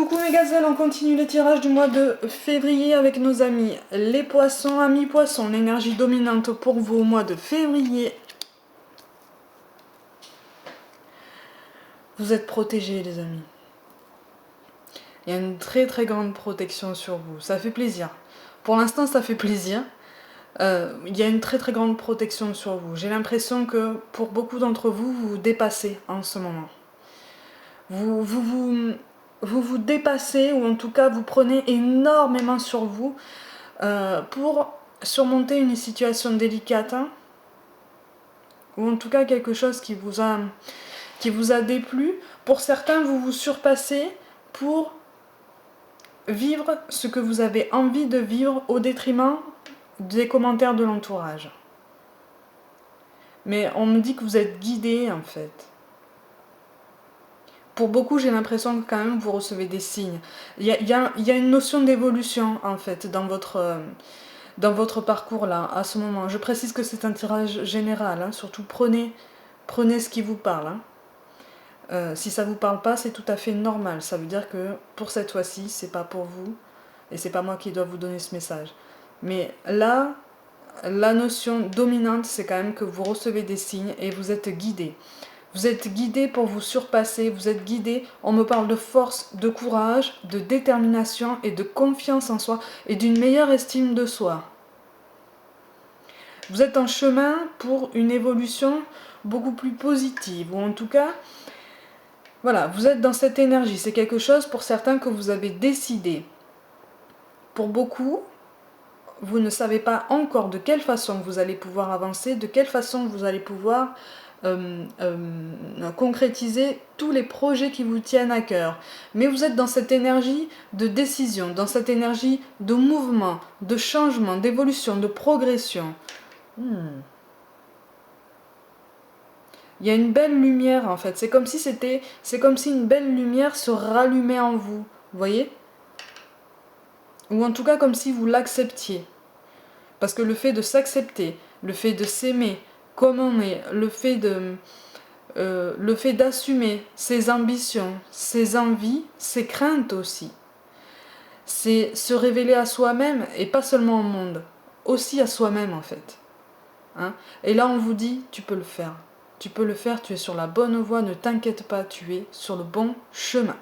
coucou mes gazelles, on continue le tirage du mois de février avec nos amis. Les poissons, amis poissons, l'énergie dominante pour vous au mois de février. Vous êtes protégés les amis. Il y a une très grande protection sur vous, ça fait plaisir. Pour l'instant ça fait plaisir. Il y a une très grande protection sur vous. J'ai l'impression que pour beaucoup d'entre vous, vous vous dépassez en ce moment. Vous dépassez, ou en tout cas vous prenez énormément sur vous pour surmonter une situation délicate, hein, ou en tout cas quelque chose qui vous a déplu. Pour certains, vous vous surpassez pour vivre ce que vous avez envie de vivre au détriment des commentaires de l'entourage. Mais on me dit que vous êtes guidé en fait. Pour beaucoup, j'ai l'impression que quand même vous recevez des signes. Il y a une notion d'évolution en fait dans votre parcours là, à ce moment. Je précise que c'est un tirage général, hein, surtout prenez ce qui vous parle. Hein. Si ça vous parle pas, c'est tout à fait normal. Ça veut dire que pour cette fois-ci, c'est pas pour vous et c'est pas moi qui dois vous donner ce message. Mais là, la notion dominante, c'est quand même que vous recevez des signes et vous êtes guidé. Vous êtes guidé pour vous surpasser, vous êtes guidé, on me parle de force, de courage, de détermination et de confiance en soi et d'une meilleure estime de soi. Vous êtes en chemin pour une évolution beaucoup plus positive, ou en tout cas, voilà, vous êtes dans cette énergie. C'est quelque chose pour certains que vous avez décidé. Pour beaucoup, vous ne savez pas encore de quelle façon vous allez pouvoir avancer, de quelle façon vous allez pouvoir concrétiser tous les projets qui vous tiennent à cœur. Mais vous êtes dans cette énergie de décision, dans cette énergie de mouvement, de changement, d'évolution, de progression. Il y a une belle lumière en fait. C'est comme si une belle lumière se rallumait en vous. Vous voyez ? Ou en tout cas comme si vous l'acceptiez. Parce que le fait de s'accepter, le fait de s'aimer comme on est, le fait d'assumer ses ambitions, ses envies, ses craintes aussi. C'est se révéler à soi-même et pas seulement au monde, aussi à soi-même en fait. Hein? Et là on vous dit, tu peux le faire. Tu peux le faire, tu es sur la bonne voie, ne t'inquiète pas, tu es sur le bon chemin.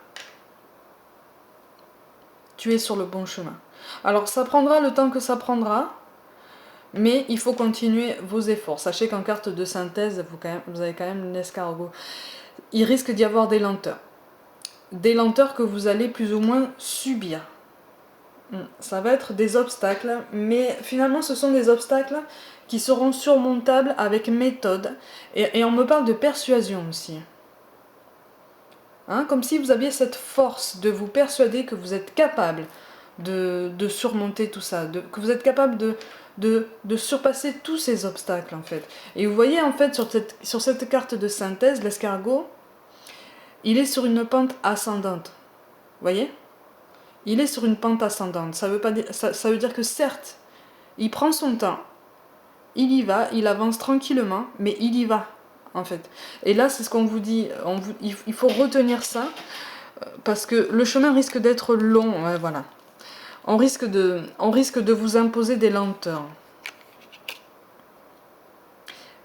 Tu es sur le bon chemin. Alors ça prendra le temps que ça prendra, mais il faut continuer vos efforts. Sachez qu'en carte de synthèse, vous avez quand même l'escargot. Il risque d'y avoir des lenteurs. Des lenteurs que vous allez plus ou moins subir. Ça va être des obstacles, mais finalement ce sont des obstacles qui seront surmontables avec méthode. Et on me parle de persuasion aussi. Hein, comme si vous aviez cette force de vous persuader que vous êtes capable de surmonter tout ça, que vous êtes capable de surpasser tous ces obstacles en fait. Et vous voyez en fait sur cette carte de synthèse, l'escargot, il est sur une pente ascendante. Vous voyez ? Il est sur une pente ascendante. Ça veut dire que certes, il prend son temps, il y va, il avance tranquillement, mais il y va en fait. Et là, c'est ce qu'on vous dit, il faut retenir ça, parce que le chemin risque d'être long, ouais, voilà. On risque de vous imposer des lenteurs.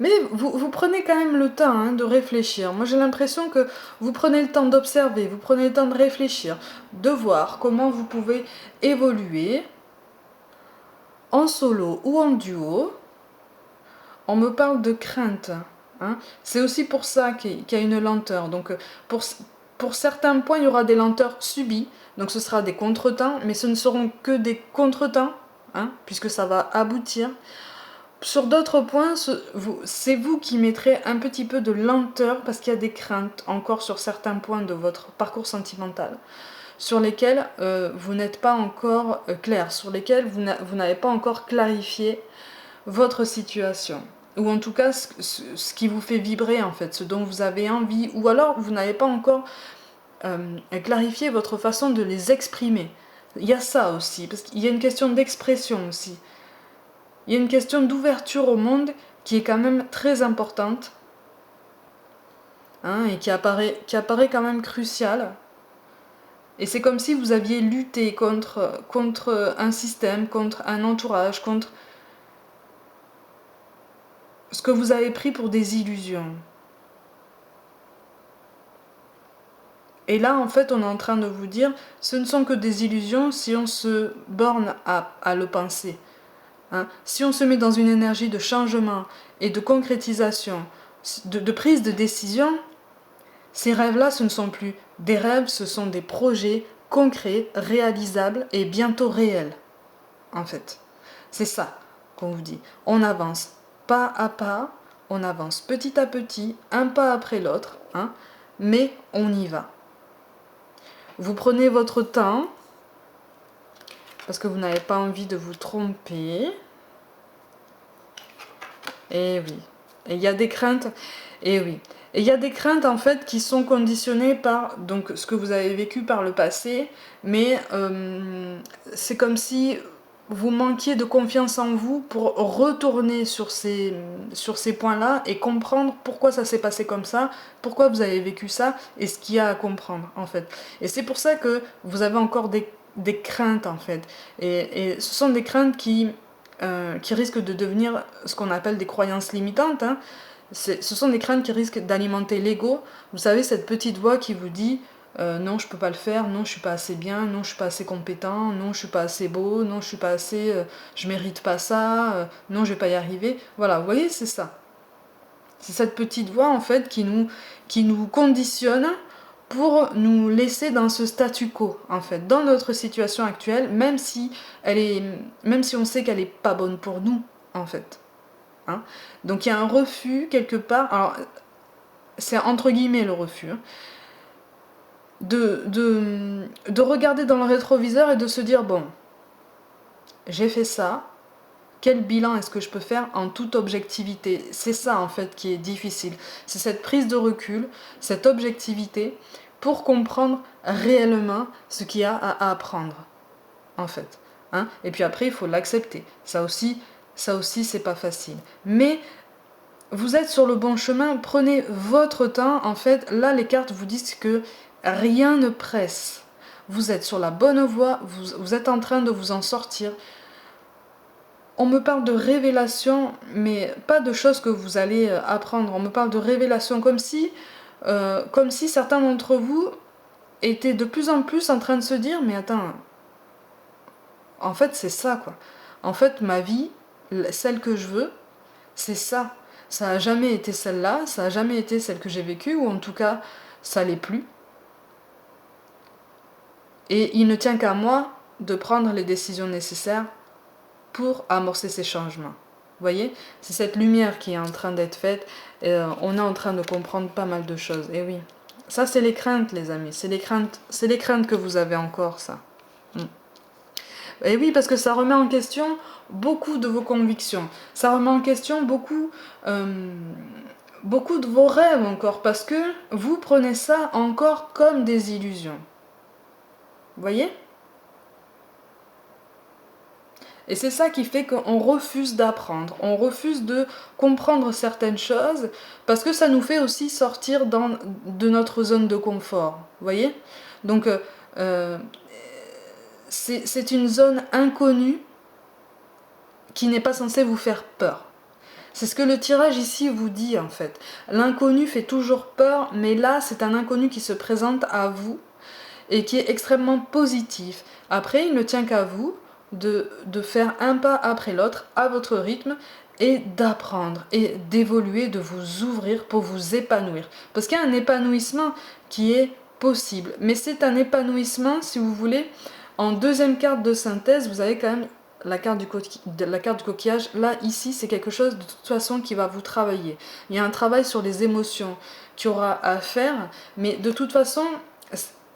Mais vous prenez quand même le temps hein, de réfléchir. Moi j'ai l'impression que vous prenez le temps d'observer, vous prenez le temps de réfléchir, de voir comment vous pouvez évoluer en solo ou en duo. On me parle de crainte. Hein. C'est aussi pour ça qu'il y a une lenteur. Donc pour certains points, il y aura des lenteurs subies. Donc ce sera des contretemps, mais ce ne seront que des contretemps, hein, puisque ça va aboutir. Sur d'autres points, c'est vous qui mettrez un petit peu de lenteur parce qu'il y a des craintes encore sur certains points de votre parcours sentimental sur lesquels vous n'êtes pas encore clair, sur lesquels vous n'avez pas encore clarifié votre situation. Ou en tout cas ce qui vous fait vibrer en fait, ce dont vous avez envie, ou alors vous n'avez pas encore clarifié votre façon de les exprimer. Il y a ça aussi, parce qu'il y a une question d'expression aussi. Il y a une question d'ouverture au monde qui est quand même très importante hein, et qui apparaît quand même cruciale. Et c'est comme si vous aviez lutté contre un système, contre un entourage, contre ce que vous avez pris pour des illusions. Et là, en fait, on est en train de vous dire, ce ne sont que des illusions si on se borne à le penser. Hein. Si on se met dans une énergie de changement et de concrétisation, de prise de décision, ces rêves-là, ce ne sont plus des rêves, ce sont des projets concrets, réalisables et bientôt réels, en fait. C'est ça qu'on vous dit. On avance pas à pas, on avance petit à petit, un pas après l'autre, hein, mais on y va. Vous prenez votre temps, parce que vous n'avez pas envie de vous tromper. Et oui. Et il y a des craintes. Et oui. Et il y a des craintes en fait qui sont conditionnées par donc ce que vous avez vécu par le passé, mais c'est comme si vous manquiez de confiance en vous pour retourner sur ces points-là et comprendre pourquoi ça s'est passé comme ça, pourquoi vous avez vécu ça et ce qu'il y a à comprendre en fait. Et c'est pour ça que vous avez encore des craintes en fait. Et ce sont des craintes qui risquent de devenir ce qu'on appelle des croyances limitantes. Hein. Ce sont des craintes qui risquent d'alimenter l'ego. Vous savez, cette petite voix qui vous dit non, je peux pas le faire, non, je suis pas assez bien, non, je suis pas assez compétent, non, je suis pas assez beau, non, je suis pas assez, je mérite pas ça, non, je vais pas y arriver. Voilà, vous voyez, c'est ça. C'est cette petite voix en fait qui nous conditionne pour nous laisser dans ce statu quo en fait, dans notre situation actuelle, même si on sait qu'elle est pas bonne pour nous en fait. Hein. Donc il y a un refus quelque part. Alors c'est entre guillemets le refus. Hein, de regarder dans le rétroviseur et de se dire bon, j'ai fait ça, quel bilan est-ce que je peux faire en toute objectivité? C'est ça en fait qui est difficile. C'est cette prise de recul, cette objectivité pour comprendre réellement ce qu'il y a à apprendre en fait. Hein. Et puis après il faut l'accepter. Ça aussi c'est pas facile. Mais vous êtes sur le bon chemin, prenez votre temps. En fait, là, les cartes vous disent que rien ne presse. Vous êtes sur la bonne voie, vous êtes en train de vous en sortir. On me parle de révélation, mais pas de choses que vous allez apprendre. On me parle de révélation comme si certains d'entre vous étaient de plus en plus en train de se dire, mais attends, en fait, c'est ça, quoi. En fait, ma vie, celle que je veux, c'est ça. Ça n'a jamais été celle-là, ça n'a jamais été celle que j'ai vécue, ou en tout cas, ça l'est plus. Et il ne tient qu'à moi de prendre les décisions nécessaires pour amorcer ces changements. Vous voyez, c'est cette lumière qui est en train d'être faite, et on est en train de comprendre pas mal de choses. Et oui, ça c'est les craintes les amis, c'est les craintes que vous avez encore ça. Et oui, parce que ça remet en question beaucoup de vos convictions. Ça remet en question beaucoup de vos rêves encore, parce que vous prenez ça encore comme des illusions. Vous voyez ? Et c'est ça qui fait qu'on refuse d'apprendre, on refuse de comprendre certaines choses, parce que ça nous fait aussi sortir de notre zone de confort. Vous voyez ? Donc, c'est une zone inconnue qui n'est pas censée vous faire peur. C'est ce que le tirage ici vous dit en fait. L'inconnu fait toujours peur, mais là c'est un inconnu qui se présente à vous et qui est extrêmement positif. Après, il ne tient qu'à vous de faire un pas après l'autre à votre rythme et d'apprendre et d'évoluer, de vous ouvrir pour vous épanouir. Parce qu'il y a un épanouissement qui est possible, mais c'est un épanouissement, si vous voulez, en deuxième carte de synthèse, vous avez quand même la carte du coquillage. Là, ici, c'est quelque chose de toute façon qui va vous travailler. Il y a un travail sur les émotions qu'il y aura à faire, mais de toute façon,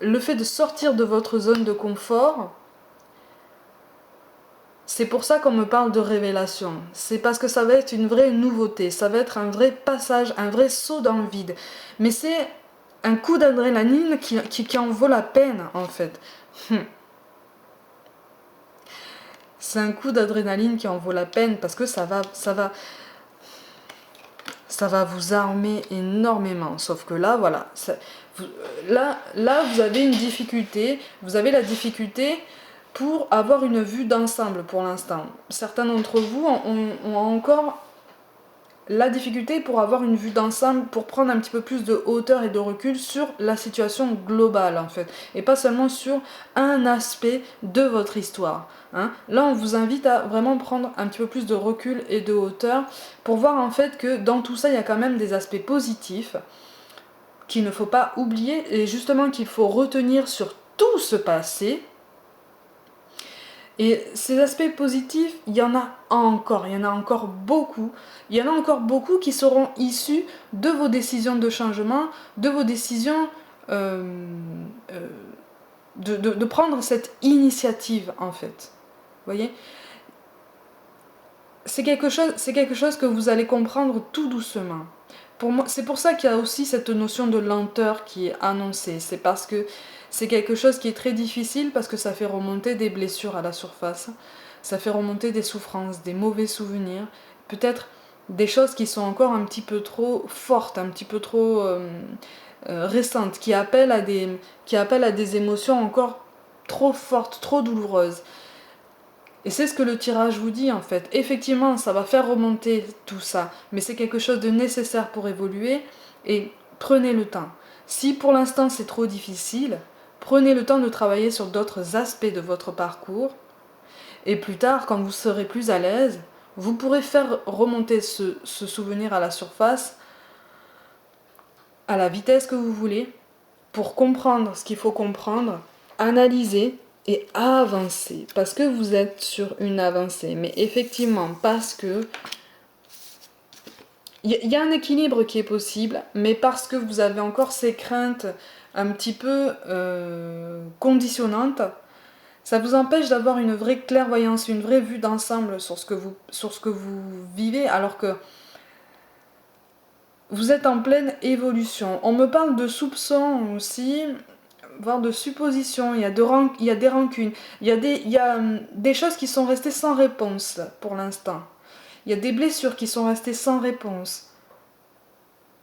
le fait de sortir de votre zone de confort, c'est pour ça qu'on me parle de révélation. C'est parce que ça va être une vraie nouveauté, ça va être un vrai passage, un vrai saut dans le vide. Mais c'est un coup d'adrénaline qui en vaut la peine, en fait. C'est un coup d'adrénaline qui en vaut la peine parce que ça va ça va vous armer énormément. Sauf que là, voilà, là, vous avez une difficulté, vous avez la difficulté pour avoir une vue d'ensemble pour l'instant. Certains d'entre vous ont encore la difficulté pour avoir une vue d'ensemble, pour prendre un petit peu plus de hauteur et de recul sur la situation globale en fait, et pas seulement sur un aspect de votre histoire. Hein. Là, on vous invite à vraiment prendre un petit peu plus de recul et de hauteur pour voir en fait que dans tout ça, il y a quand même des aspects positifs qu'il ne faut pas oublier et justement qu'il faut retenir sur tout ce passé. Et ces aspects positifs, il y en a encore beaucoup. Il y en a encore beaucoup qui seront issus de vos décisions de changement, de vos décisions de prendre cette initiative en fait. Vous voyez ? C'est quelque chose que vous allez comprendre tout doucement. Pour moi, c'est pour ça qu'il y a aussi cette notion de lenteur qui est annoncée. C'est parce que c'est quelque chose qui est très difficile parce que ça fait remonter des blessures à la surface. Ça fait remonter des souffrances, des mauvais souvenirs. Peut-être des choses qui sont encore un petit peu trop fortes, un petit peu trop récentes, qui appellent à des émotions encore trop fortes, trop douloureuses. Et c'est ce que le tirage vous dit en fait. Effectivement, ça va faire remonter tout ça, mais c'est quelque chose de nécessaire pour évoluer et prenez le temps. Si pour l'instant c'est trop difficile, prenez le temps de travailler sur d'autres aspects de votre parcours et plus tard, quand vous serez plus à l'aise, vous pourrez faire remonter ce souvenir à la surface à la vitesse que vous voulez pour comprendre ce qu'il faut comprendre, analyser et avancer, parce que vous êtes sur une avancée, mais effectivement parce que il y a un équilibre qui est possible, mais parce que vous avez encore ces craintes un petit peu conditionnantes, ça vous empêche d'avoir une vraie clairvoyance, une vraie vue d'ensemble sur ce que vous vivez, alors que vous êtes en pleine évolution. On me parle de soupçons aussi, voire de suppositions, il y a des rancunes, il y a des choses qui sont restées sans réponse pour l'instant. Il y a des blessures qui sont restées sans réponse.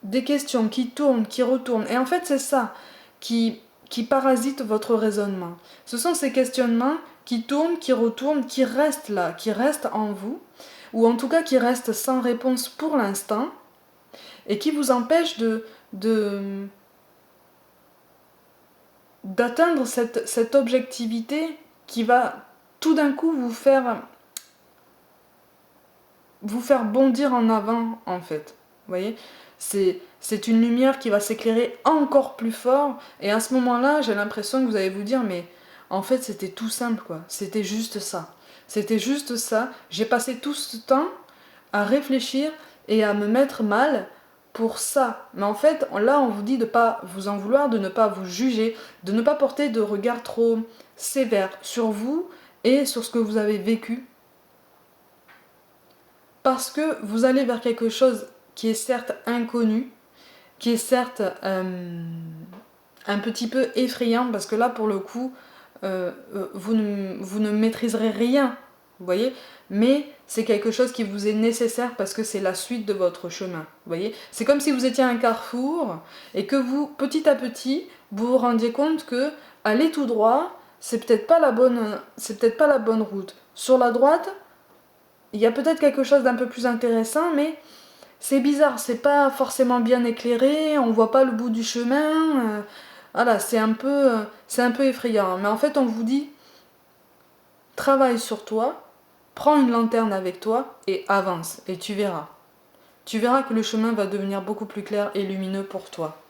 Des questions qui tournent, qui retournent. Et en fait, c'est ça qui parasite votre raisonnement. Ce sont ces questionnements qui tournent, qui retournent, qui restent là, qui restent en vous, ou en tout cas qui restent sans réponse pour l'instant, et qui vous empêchent d'atteindre cette objectivité qui va tout d'un coup vous faire bondir en avant en fait. Vous voyez, c'est une lumière qui va s'éclairer encore plus fort et à ce moment-là j'ai l'impression que vous allez vous dire mais en fait c'était tout simple quoi, c'était juste ça. C'était juste ça, j'ai passé tout ce temps à réfléchir et à me mettre mal pour ça. Mais en fait, là, on vous dit de ne pas vous en vouloir, de ne pas vous juger, de ne pas porter de regard trop sévère sur vous et sur ce que vous avez vécu. Parce que vous allez vers quelque chose qui est certes inconnu, qui est certes un petit peu effrayant, parce que là, pour le coup, vous ne maîtriserez rien, vous voyez, mais c'est quelque chose qui vous est nécessaire parce que c'est la suite de votre chemin, vous voyez. C'est comme si vous étiez à un carrefour et que vous, petit à petit, vous vous rendiez compte que aller tout droit, c'est peut-être pas la bonne route. Sur la droite, il y a peut-être quelque chose d'un peu plus intéressant, mais c'est bizarre, c'est pas forcément bien éclairé, on voit pas le bout du chemin. Voilà, c'est un peu effrayant. Mais en fait, on vous dit, travaille sur toi, prends une lanterne avec toi et avance. Et tu verras. Tu verras que le chemin va devenir beaucoup plus clair et lumineux pour toi.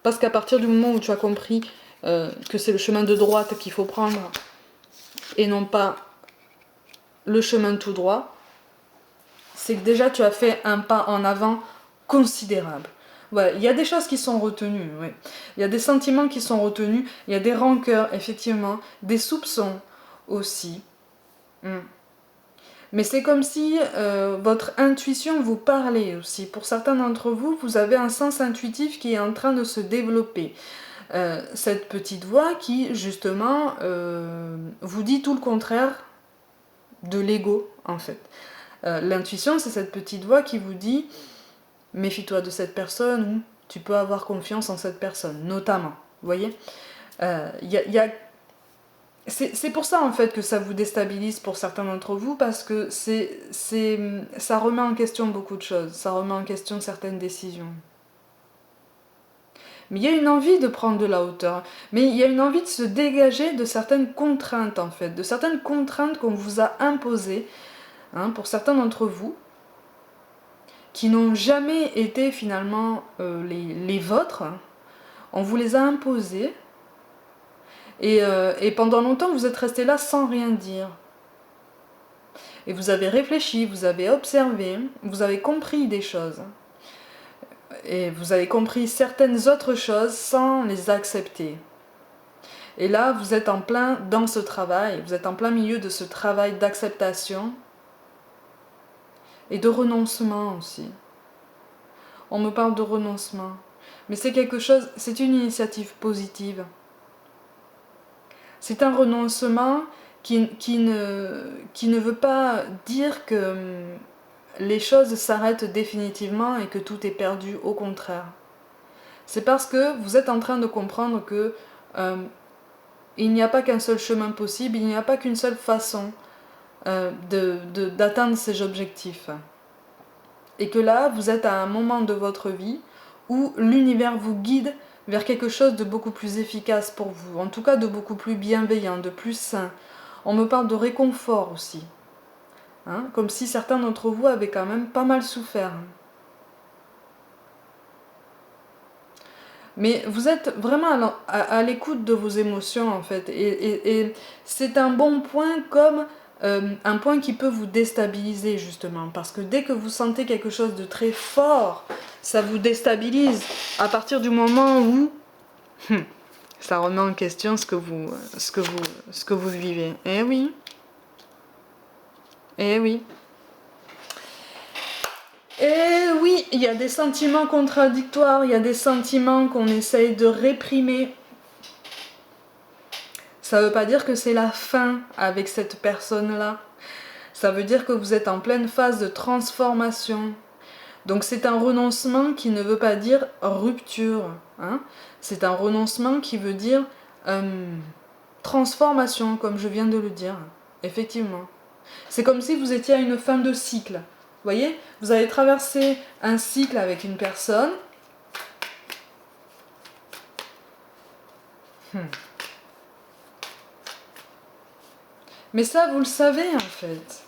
Parce qu'à partir du moment où tu as compris que c'est le chemin de droite qu'il faut prendre et non pas le chemin tout droit, c'est que déjà tu as fait un pas en avant considérable. Ouais, il y a des choses qui sont retenues, ouais. Il y a des sentiments qui sont retenus, il y a des rancœurs, effectivement, des soupçons aussi. Mais c'est comme si votre intuition vous parlait aussi. Pour certains d'entre vous, vous avez un sens intuitif qui est en train de se développer. Cette petite voix qui, justement, vous dit tout le contraire de l'ego, en fait. L'intuition, c'est cette petite voix qui vous dit méfie-toi de cette personne ou tu peux avoir confiance en cette personne, notamment. Vous voyez, c'est pour ça en fait que ça vous déstabilise pour certains d'entre vous, parce que ça remet en question beaucoup de choses, ça remet en question certaines décisions. Mais il y a une envie de prendre de la hauteur, mais il y a une envie de se dégager de certaines contraintes en fait, de certaines contraintes qu'on vous a imposées, hein, pour certains d'entre vous, qui n'ont jamais été finalement les vôtres, on vous les a imposées, et pendant longtemps vous êtes resté là sans rien dire. Et vous avez réfléchi, vous avez observé, vous avez compris des choses. Et vous avez compris certaines autres choses sans les accepter. Et là, vous êtes en plein dans ce travail, vous êtes en plein milieu de ce travail d'acceptation et de renoncement aussi. On me parle de renoncement, mais c'est quelque chose, c'est une initiative positive. C'est un renoncement qui ne veut pas dire que les choses s'arrêtent définitivement et que tout est perdu, au contraire. C'est parce que vous êtes en train de comprendre que il n'y a pas qu'un seul chemin possible, il n'y a pas qu'une seule façon d'atteindre ces objectifs. Et que là, vous êtes à un moment de votre vie où l'univers vous guide vers quelque chose de beaucoup plus efficace pour vous, en tout cas de beaucoup plus bienveillant, de plus sain. On me parle de réconfort aussi, hein, comme si certains d'entre vous avaient quand même pas mal souffert. Mais vous êtes vraiment à l'écoute de vos émotions en fait, et c'est un bon point comme un point qui peut vous déstabiliser justement, parce que dès que vous sentez quelque chose de très fort, ça vous déstabilise à partir du moment où ça remet en question ce que vous vivez. Eh oui. Eh oui. Et oui, il y a des sentiments contradictoires, il y a des sentiments qu'on essaye de réprimer. Ça ne veut pas dire que c'est la fin avec cette personne-là. Ça veut dire que vous êtes en pleine phase de transformation. Donc c'est un renoncement qui ne veut pas dire rupture, hein. C'est un renoncement qui veut dire transformation, comme je viens de le dire. Effectivement. C'est comme si vous étiez à une fin de cycle. Vous voyez, vous avez traversé un cycle avec une personne. Mais ça, vous le savez en fait.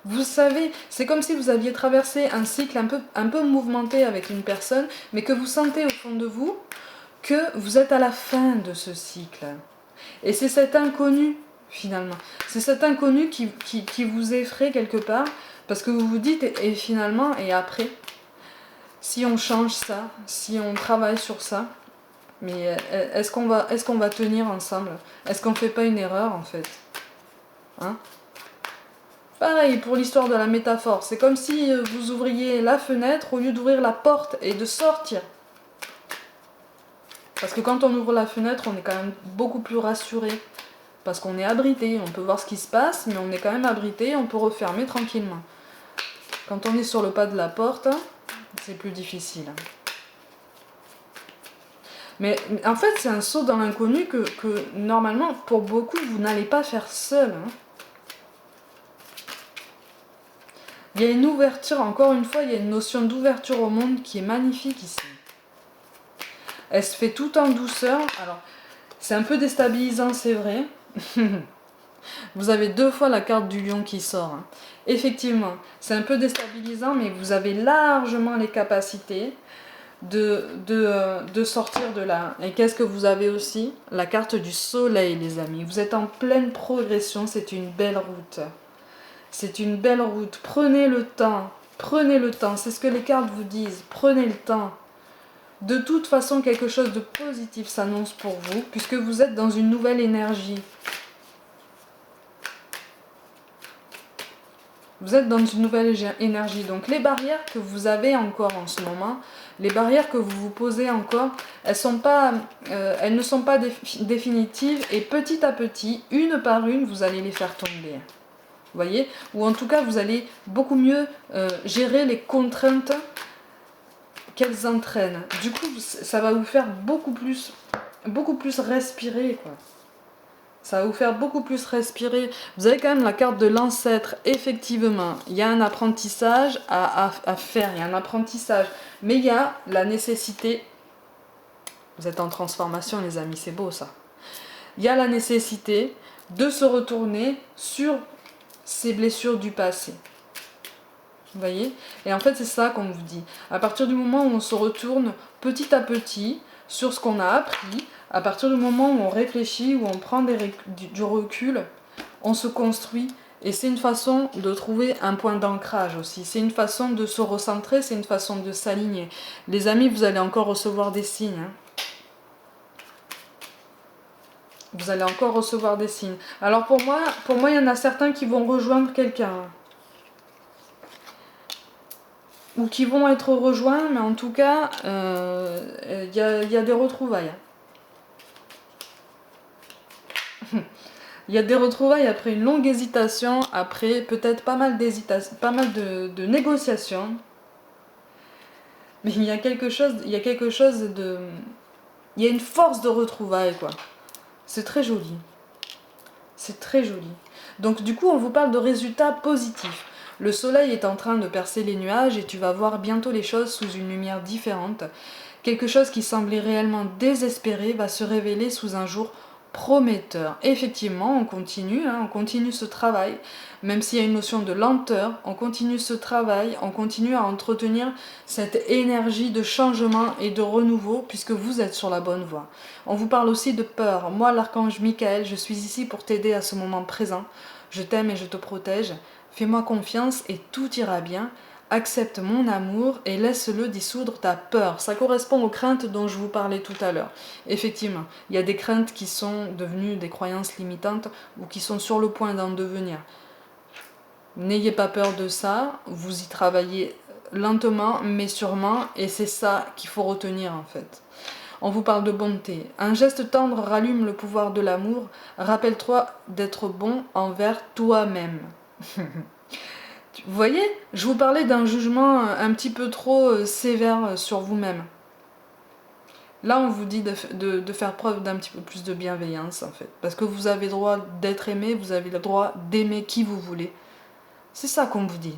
Vous savez, c'est comme si vous aviez traversé un cycle un peu mouvementé avec une personne, mais que vous sentez au fond de vous que vous êtes à la fin de ce cycle. Et c'est cet inconnu, finalement. C'est cet inconnu qui vous effraie quelque part, parce que vous vous dites, et finalement, et après, si on change ça, si on travaille sur ça, mais est-ce qu'on va tenir ensemble? Est-ce qu'on ne fait pas une erreur, en fait, hein? Pareil pour l'histoire de la métaphore, c'est comme si vous ouvriez la fenêtre au lieu d'ouvrir la porte et de sortir. Parce que quand on ouvre la fenêtre, on est quand même beaucoup plus rassuré. Parce qu'on est abrité, on peut voir ce qui se passe, mais on est quand même abrité, on peut refermer tranquillement. Quand on est sur le pas de la porte, c'est plus difficile. Mais en fait, c'est un saut dans l'inconnu que normalement, pour beaucoup, vous n'allez pas faire seul, hein. Il y a une ouverture, encore une fois, il y a une notion d'ouverture au monde qui est magnifique ici. Elle se fait tout en douceur. Alors, c'est un peu déstabilisant, c'est vrai. Vous avez 2 fois la carte du lion qui sort, hein. Effectivement, c'est un peu déstabilisant, mais vous avez largement les capacités de sortir de là. Et qu'est-ce que vous avez aussi? La carte du soleil, les amis. Vous êtes en pleine progression, c'est une belle route. C'est une belle route. Prenez le temps. Prenez le temps. C'est ce que les cartes vous disent. Prenez le temps. De toute façon, quelque chose de positif s'annonce pour vous, puisque vous êtes dans une nouvelle énergie. Vous êtes dans une nouvelle énergie. Donc les barrières que vous avez encore en ce moment, les barrières que vous vous posez encore, elles ne sont pas définitives, et petit à petit, une par une, vous allez les faire tomber. voyez, ou en tout cas vous allez beaucoup mieux gérer les contraintes qu'elles entraînent. Du coup, ça va vous faire beaucoup plus respirer, quoi. Ça va vous faire beaucoup plus respirer. Vous avez quand même la carte de l'ancêtre, effectivement. Il y a un apprentissage à faire, il y a un apprentissage. Mais il y a la nécessité. Vous êtes en transformation, les amis, c'est beau ça. Il y a la nécessité de se retourner sur ces blessures du passé. Vous voyez? Et en fait, c'est ça qu'on vous dit. À partir du moment où on se retourne petit à petit sur ce qu'on a appris, à partir du moment où on réfléchit, où on prend du recul, on se construit. Et c'est une façon de trouver un point d'ancrage aussi. C'est une façon de se recentrer, c'est une façon de s'aligner. Les amis, vous allez encore recevoir des signes. Hein. Vous allez encore recevoir des signes. Alors pour moi, il y en a certains qui vont rejoindre quelqu'un. Ou qui vont être rejoints, mais en tout cas, y a des retrouvailles. Il y a des retrouvailles après une longue hésitation, après peut-être pas mal d'hésitation, pas mal de négociations. Mais il y a quelque chose de... Il y a une force de retrouvailles, quoi. C'est très joli. C'est très joli. Donc du coup, on vous parle de résultats positifs. Le soleil est en train de percer les nuages et tu vas voir bientôt les choses sous une lumière différente. Quelque chose qui semblait réellement désespéré va se révéler sous un jour prometteur. Et effectivement, on continue ce travail, même s'il y a une notion de lenteur, on continue ce travail, on continue à entretenir cette énergie de changement et de renouveau, puisque vous êtes sur la bonne voie. On vous parle aussi de peur. Moi, l'archange Michael, je suis ici pour t'aider à ce moment présent. Je t'aime et je te protège. Fais-moi confiance et tout ira bien. Accepte mon amour et laisse-le dissoudre ta peur. Ça correspond aux craintes dont je vous parlais tout à l'heure. Effectivement, il y a des craintes qui sont devenues des croyances limitantes ou qui sont sur le point d'en devenir. N'ayez pas peur de ça, vous y travaillez lentement mais sûrement et c'est ça qu'il faut retenir en fait. On vous parle de bonté. Un geste tendre rallume le pouvoir de l'amour. Rappelle-toi d'être bon envers toi-même. Vous voyez, je vous parlais d'un jugement un petit peu trop sévère sur vous-même. Là, on vous dit de faire preuve d'un petit peu plus de bienveillance, en fait. Parce que vous avez le droit d'être aimé, vous avez le droit d'aimer qui vous voulez. C'est ça qu'on vous dit.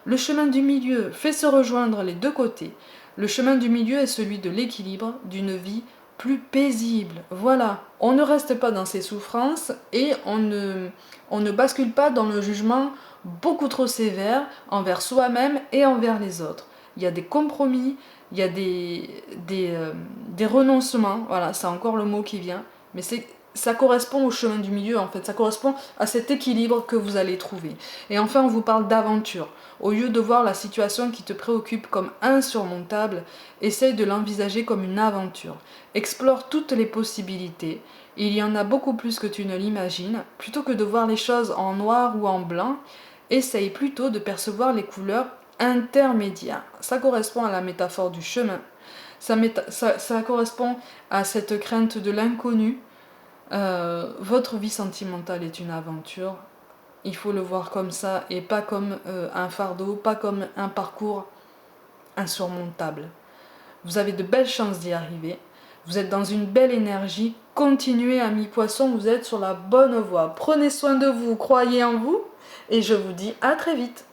Le chemin du milieu fait se rejoindre les deux côtés. Le chemin du milieu est celui de l'équilibre, d'une vie plus paisible. Voilà, on ne reste pas dans ses souffrances et on ne bascule pas dans le jugement beaucoup trop sévère envers soi-même et envers les autres. Il y a des compromis, il y a des renoncements, voilà, c'est encore le mot qui vient, mais ça correspond au chemin du milieu en fait, ça correspond à cet équilibre que vous allez trouver. Et enfin, on vous parle d'aventure. Au lieu de voir la situation qui te préoccupe comme insurmontable, essaye de l'envisager comme une aventure. Explore toutes les possibilités. Il y en a beaucoup plus que tu ne l'imagines. Plutôt que de voir les choses en noir ou en blanc, essaye plutôt de percevoir les couleurs intermédiaires. Ça correspond à la métaphore du chemin. Ça correspond à cette crainte de l'inconnu. Votre vie sentimentale est une aventure. Il faut le voir comme ça et pas comme un fardeau, pas comme un parcours insurmontable. Vous avez de belles chances d'y arriver. Vous êtes dans une belle énergie. Continuez, amis poissons, vous êtes sur la bonne voie. Prenez soin de vous, croyez en vous et je vous dis à très vite.